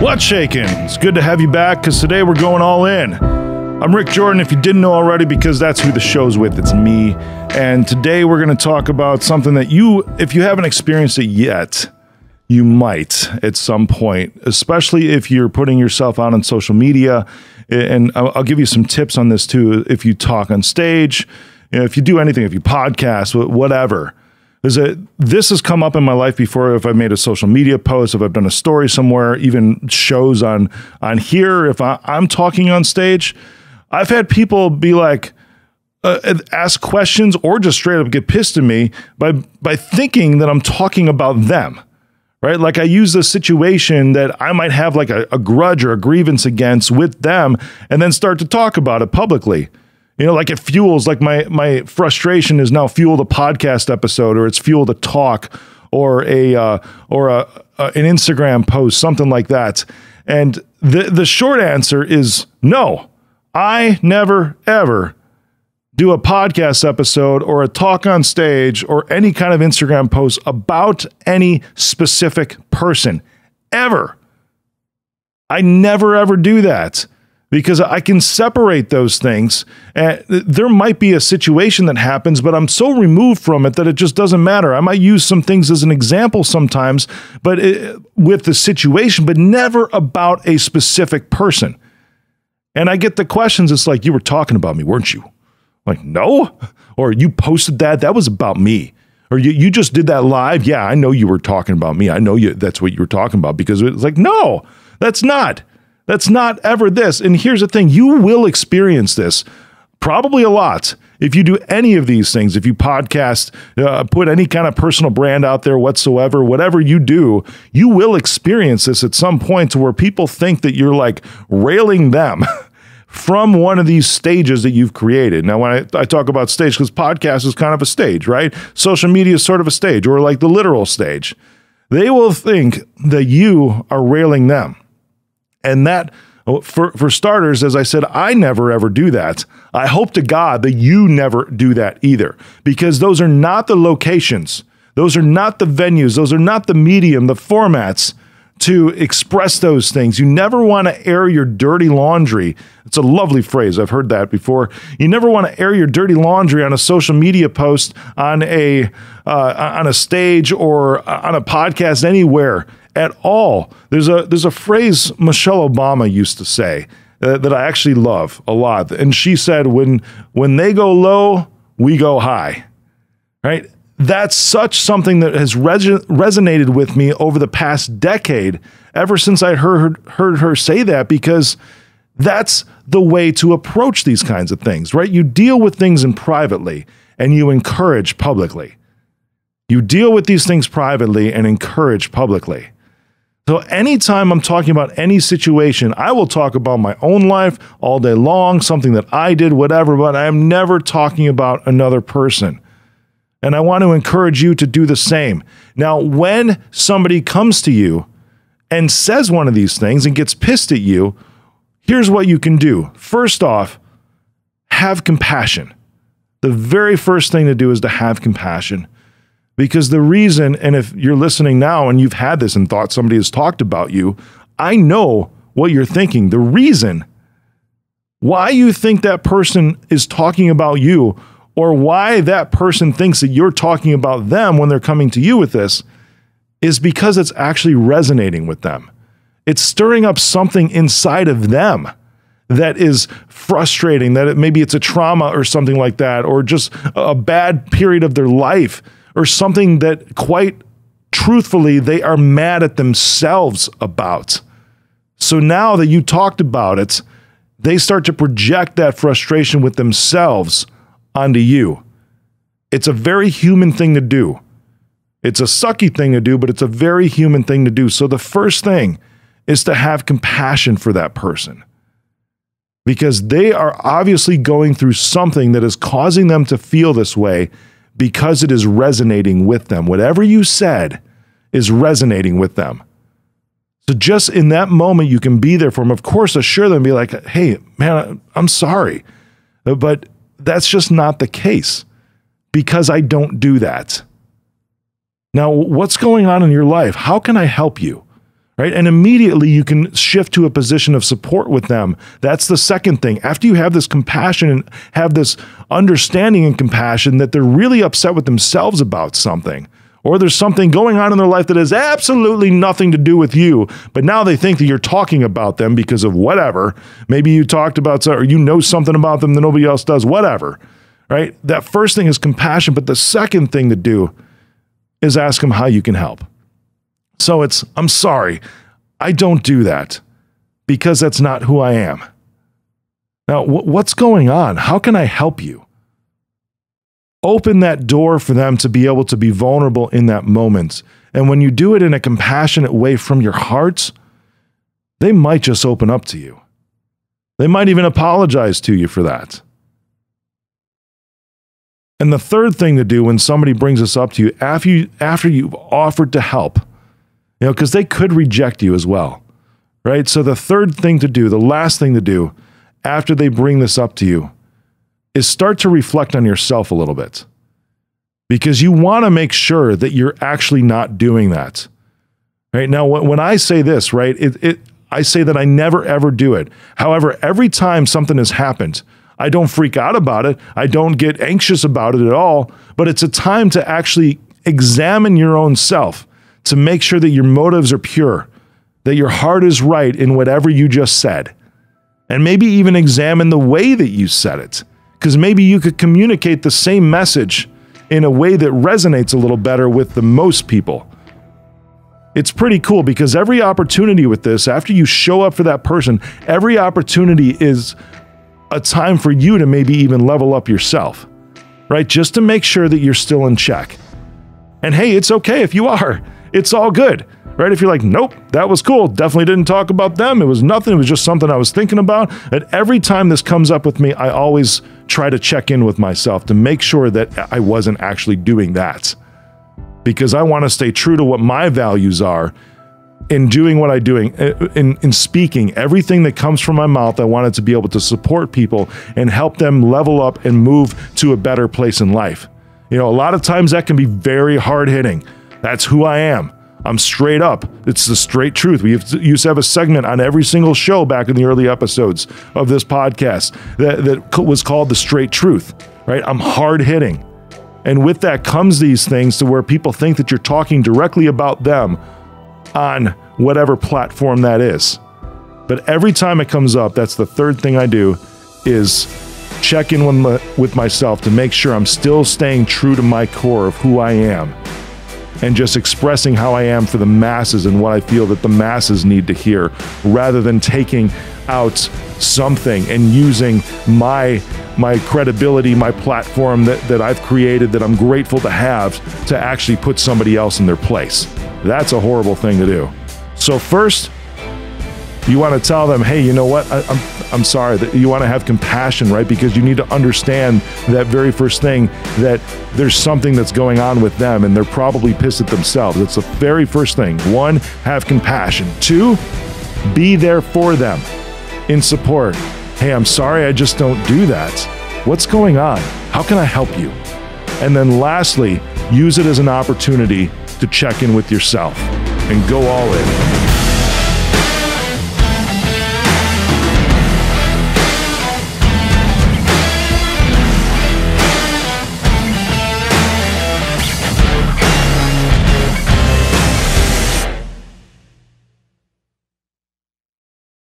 What's shaking? It's good to have you back because today we're going all in. I'm Rick Jordan, if you didn't know already, because that's who the show's with. It's me. And today we're going to talk about something that if you haven't experienced it yet, you might at some point, especially if you're putting yourself out on social media. And I'll give you some tips on this too. If you talk on stage, if you do anything, if you podcast, whatever. This has come up in my life before. If I've made a social media post, if I've done a story somewhere, even shows on here, if I'm talking on stage, I've had people be like, ask questions or just straight up get pissed at me by thinking that I'm talking about them, right? Like I use the situation that I might have like a grudge or a grievance against with them and then start to talk about it publicly. You know, like it fuels, like my frustration is now fueled a podcast episode, or it's fueled a talk, or an Instagram post, something like that. And the short answer is no. I never ever do a podcast episode or a talk on stage or any kind of Instagram post about any specific person ever. I never ever do that. Because I can separate those things. There might be a situation that happens, but I'm so removed from it that it just doesn't matter. I might use some things as an example sometimes, but with the situation, but never about a specific person. And I get the questions. It's like, you were talking about me, weren't you? I'm like, no. Or you posted that was about me. Or you just did that live. Yeah, I know you were talking about me. I know that's what you were talking about, because it's like, no, that's not. That's not ever this. And here's the thing. You will experience this probably a lot if you do any of these things. If you podcast, put any kind of personal brand out there whatsoever, whatever you do, you will experience this at some point to where people think that you're like railing them from one of these stages that you've created. Now, when I talk about stage, because podcast is kind of a stage, right? Social media is sort of a stage, or like the literal stage. They will think that you are railing them. And that, for starters, as I said, I never ever do that. I hope to God that you never do that either, because those are not the locations. Those are not the venues. Those are not the medium, the formats to express those things. You never want to air your dirty laundry. It's a lovely phrase. I've heard that before. You never want to air your dirty laundry on a social media post, on a stage, or on a podcast, anywhere at all. There's a phrase Michelle Obama used to say that I actually love a lot. And she said, when they go low, we go high, right? That's such something that has resonated with me over the past decade, ever since I heard her say that, because that's the way to approach these kinds of things, right? You deal with things privately and you encourage publicly. You deal with these things privately and encourage publicly. So anytime I'm talking about any situation, I will talk about my own life all day long, something that I did, whatever, but I am never talking about another person. And I want to encourage you to do the same. Now, when somebody comes to you and says one of these things and gets pissed at you, here's what you can do. First off, have compassion. The very first thing to do is to have compassion. Because the reason, and if you're listening now and you've had this and thought somebody has talked about you, I know what you're thinking. The reason why you think that person is talking about you, or why that person thinks that you're talking about them when they're coming to you with this, is because it's actually resonating with them. It's stirring up something inside of them that is frustrating, that maybe it's a trauma or something like that, or just a bad period of their life, or something that quite truthfully they are mad at themselves about. So now that you talked about it, they start to project that frustration with themselves onto you. It's a very human thing to do. It's a sucky thing to do, but it's a very human thing to do. So the first thing is to have compassion for that person, because they are obviously going through something that is causing them to feel this way, because it is resonating with them. Whatever you said is resonating with them. So just in that moment, you can be there for them. Of course, assure them, be like, hey, man, I'm sorry, but that's just not the case, because I don't do that. Now, what's going on in your life? How can I help you? right? And immediately you can shift to a position of support with them. That's the second thing. After you have this compassion and have this understanding and compassion that they're really upset with themselves about something, or there's something going on in their life that has absolutely nothing to do with you, but now they think that you're talking about them because of whatever. Maybe you talked about, or you know something about them that nobody else does, whatever, right? That first thing is compassion, but the second thing to do is ask them how you can help. So it's, I'm sorry, I don't do that because that's not who I am. Now, what's going on? How can I help you? Open that door for them to be able to be vulnerable in that moment. And when you do it in a compassionate way from your heart, they might just open up to you. They might even apologize to you for that. And the third thing to do when somebody brings this up to you, after you've offered to help, because they could reject you as well, right? So the third thing to do, the last thing to do after they bring this up to you, is start to reflect on yourself a little bit, because you want to make sure that you're actually not doing that. Right now, when I say this, right, I say that I never ever do it. However, every time something has happened, I don't freak out about it. I don't get anxious about it at all. But it's a time to actually examine your own self, to make sure that your motives are pure, that your heart is right in whatever you just said, and maybe even examine the way that you said it. Because maybe you could communicate the same message in a way that resonates a little better with the most people. It's pretty cool because every opportunity with this, after you show up for that person, every opportunity is a time for you to maybe even level up yourself, right? Just to make sure that you're still in check. And hey, it's okay if you are. It's all good. Right? If you're like, nope, that was cool. Definitely didn't talk about them. It was nothing. It was just something I was thinking about. And every time this comes up with me, I always try to check in with myself to make sure that I wasn't actually doing that. Because I want to stay true to what my values are in doing what I'm doing, in speaking. Everything that comes from my mouth, I want it to be able to support people and help them level up and move to a better place in life. A lot of times that can be very hard-hitting. That's who I am. I'm straight up. It's the straight truth. We used to have a segment on every single show back in the early episodes of this podcast that was called The Straight Truth, right? I'm hard hitting. And with that comes these things to where people think that you're talking directly about them on whatever platform that is. But every time it comes up, that's the third thing I do, is check in with myself to make sure I'm still staying true to my core of who I am. And just expressing how I am for the masses and what I feel that the masses need to hear, rather than taking out something and using my credibility, my platform that I've created, that I'm grateful to have, to actually put somebody else in their place. That's a horrible thing to do. So first, you want to tell them, hey, you know what? I'm sorry. That you want to have compassion, right? Because you need to understand that very first thing, that there's something that's going on with them and they're probably pissed at themselves. That's the very first thing. 1, have compassion. 2, be there for them in support. Hey, I'm sorry, I just don't do that. What's going on? How can I help you? And then lastly, use it as an opportunity to check in with yourself and go all in.